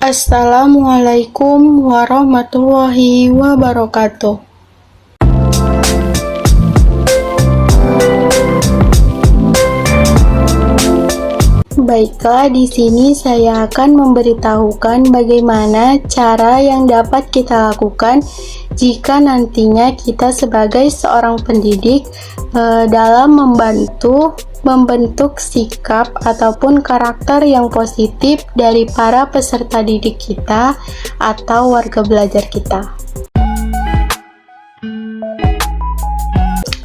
Assalamualaikum warahmatullahi wabarakatuh. Baiklah, di sini saya akan memberitahukan bagaimana cara yang dapat kita lakukan jika nantinya kita sebagai seorang pendidik dalam membentuk sikap ataupun karakter yang positif dari para peserta didik kita atau warga belajar kita.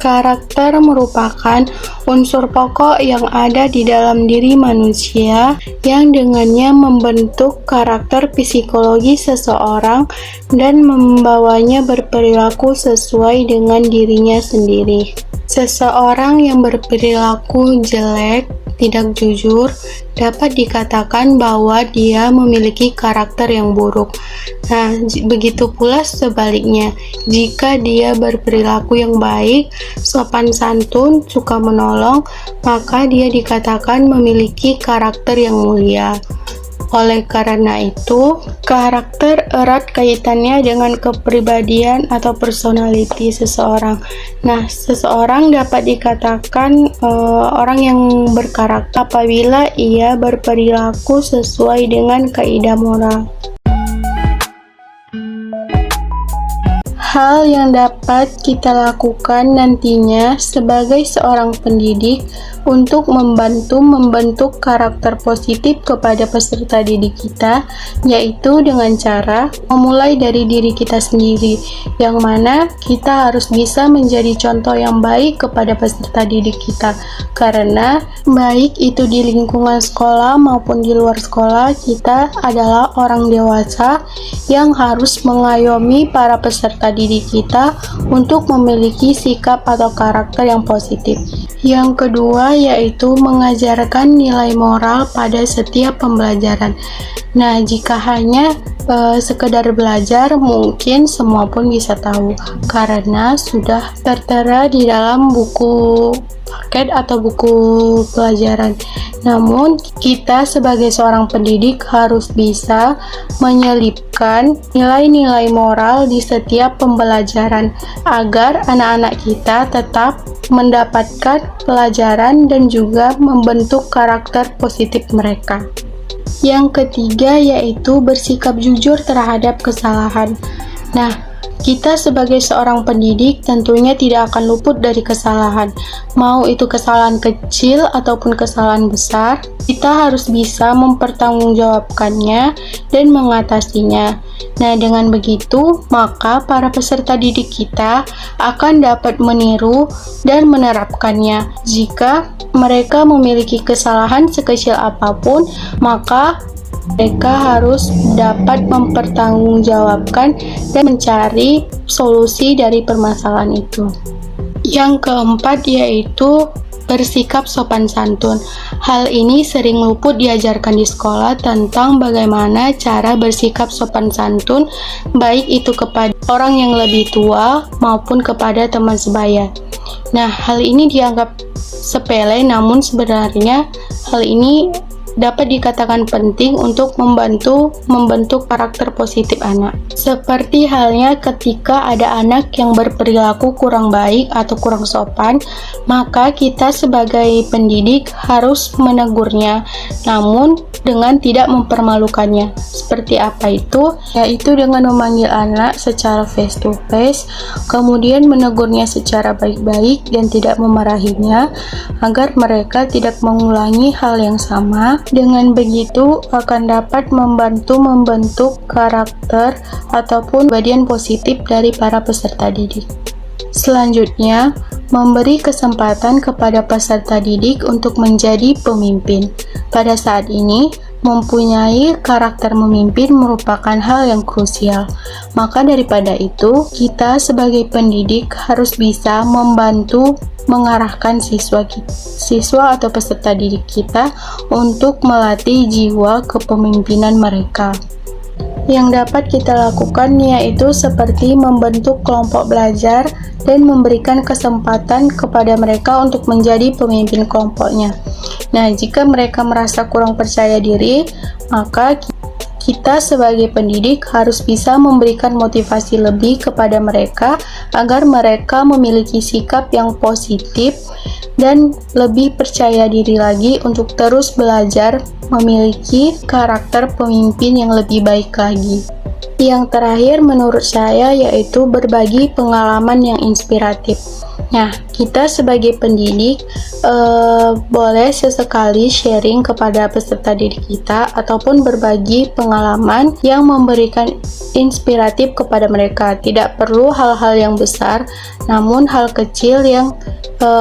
Karakter merupakan unsur pokok yang ada di dalam diri manusia yang dengannya membentuk karakter psikologi seseorang dan membawanya berperilaku sesuai dengan dirinya sendiri. Seseorang yang berperilaku jelek, tidak jujur, dapat dikatakan bahwa dia memiliki karakter yang buruk. Nah, begitu pula sebaliknya, jika dia berperilaku yang baik, sopan santun, suka menolong, maka dia dikatakan memiliki karakter yang mulia. Oleh karena itu, karakter erat kaitannya dengan kepribadian atau personality seseorang. Nah, seseorang dapat dikatakan orang yang berkarakter apabila ia berperilaku sesuai dengan kaidah moral. Hal yang dapat kita lakukan nantinya sebagai seorang pendidik untuk membentuk karakter positif kepada peserta didik kita, yaitu dengan cara memulai dari diri kita sendiri, yang mana kita harus bisa menjadi contoh yang baik kepada peserta didik kita, karena baik itu di lingkungan sekolah maupun di luar sekolah, kita adalah orang dewasa yang harus mengayomi para peserta didik kita untuk memiliki sikap atau karakter yang positif. Yang kedua yaitu mengajarkan nilai moral pada setiap pembelajaran. Nah, jika hanya sekedar belajar, mungkin semua pun bisa tahu karena sudah tertera di dalam buku paket atau buku pelajaran. Namun, kita sebagai seorang pendidik harus bisa menyelipkan nilai-nilai moral di setiap pembelajaran agar anak-anak kita tetap mendapatkan pelajaran dan juga membentuk karakter positif mereka. Yang ketiga yaitu bersikap jujur terhadap kesalahan. Nah, kita sebagai seorang pendidik tentunya tidak akan luput dari kesalahan. Mau itu kesalahan kecil ataupun kesalahan besar, kita harus bisa mempertanggungjawabkannya dan mengatasinya. Nah, dengan begitu, maka para peserta didik kita akan dapat meniru dan menerapkannya. Jika mereka memiliki kesalahan sekecil apapun, maka mereka harus dapat mempertanggungjawabkan dan mencari solusi dari permasalahan itu. Yang keempat yaitu bersikap sopan santun. Hal ini sering luput diajarkan di sekolah tentang bagaimana cara bersikap sopan santun, baik itu kepada orang yang lebih tua maupun kepada teman sebaya. Nah, hal ini dianggap sepele, namun sebenarnya hal ini dapat dikatakan penting untuk membentuk karakter positif anak. Seperti halnya ketika ada anak yang berperilaku kurang baik atau kurang sopan, maka kita sebagai pendidik harus menegurnya, namun dengan tidak mempermalukannya. Seperti apa itu? Yaitu dengan memanggil anak secara face to face, kemudian menegurnya secara baik-baik dan tidak memarahinya, agar mereka tidak mengulangi hal yang sama. Dengan begitu akan dapat membentuk karakter ataupun kepribadian positif dari para peserta didik. Selanjutnya, memberi kesempatan kepada peserta didik untuk menjadi pemimpin. Pada saat ini, mempunyai karakter memimpin merupakan hal yang krusial. Maka daripada itu, kita sebagai pendidik harus bisa membantu mengarahkan siswa atau peserta didik kita untuk melatih jiwa kepemimpinan mereka. Yang dapat kita lakukan yaitu seperti membentuk kelompok belajar dan memberikan kesempatan kepada mereka untuk menjadi pemimpin kelompoknya. Nah, jika mereka merasa kurang percaya diri, maka kita sebagai pendidik harus bisa memberikan motivasi lebih kepada mereka agar mereka memiliki sikap yang positif dan lebih percaya diri lagi untuk terus belajar memiliki karakter pemimpin yang lebih baik lagi. Yang terakhir menurut saya yaitu berbagi pengalaman yang inspiratif. Nah, kita sebagai pendidik boleh sesekali sharing kepada peserta didik kita ataupun berbagi pengalaman yang memberikan inspiratif kepada mereka. Tidak perlu hal-hal yang besar, namun hal kecil yang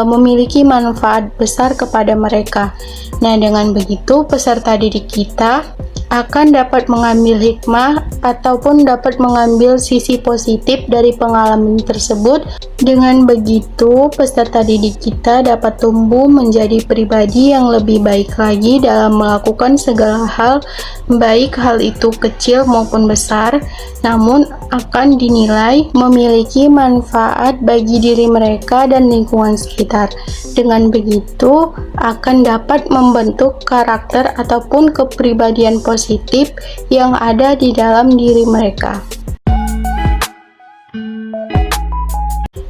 memiliki manfaat besar kepada mereka. Nah, dengan begitu peserta didik kita akan dapat mengambil hikmah ataupun dapat mengambil sisi positif dari pengalaman tersebut. Dengan begitu, peserta didik kita dapat tumbuh menjadi pribadi yang lebih baik lagi dalam melakukan segala hal, baik hal itu kecil maupun besar, namun akan dinilai memiliki manfaat bagi diri mereka dan lingkungan sekitar. Dengan begitu, akan dapat membentuk karakter ataupun kepribadian positif yang ada di dalam diri mereka.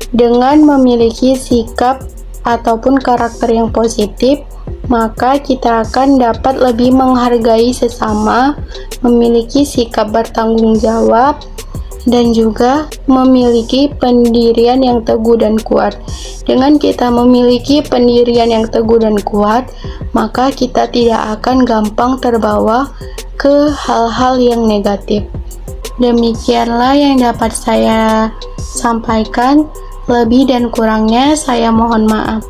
Dengan memiliki sikap ataupun karakter yang positif, maka kita akan dapat lebih menghargai sesama, memiliki sikap bertanggung jawab, dan juga memiliki pendirian yang teguh dan kuat. Dengan kita memiliki pendirian yang teguh dan kuat, maka kita tidak akan gampang terbawa ke hal-hal yang negatif. Demikianlah yang dapat saya sampaikan. Lebih dan kurangnya saya mohon maaf.